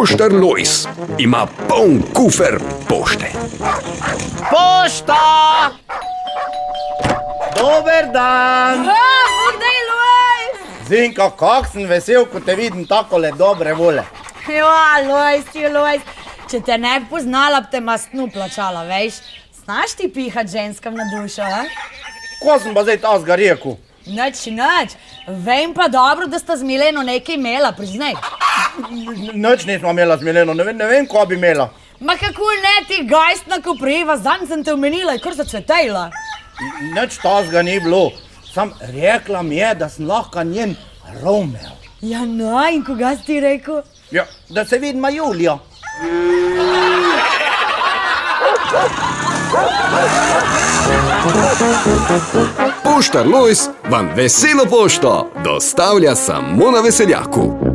Poštar Lojz ima poln kufer pošte. Pošta! Dober dan! Bog daj, Lojz! Zinka, kak sem vesel, ko te vidim takole dobre vole. Lojz. Če te ne bi poznala, bi te mastno plačala, veš? Znaš ti pihat ženskam na dušo, a? Ko sem pa zdaj tazga rekel? Nič. Vem pa dobro, da sta z Mileno nekaj imela, priznaj. Nič nismo imela z Mileno, ne vem, ko bi imela. Ma kako ne ti gajstna kopriva, zanj sem te omenila, je kar zacvetejla. Nič tazga ni bilo. Sam rekla mi je, da sem lahko njen Romeo. Ja, no, in koga si ti rekel? Ja, da se vidima Julija. Poštar Lojz vam veselo pošto dostavlja samo na Veseljaku.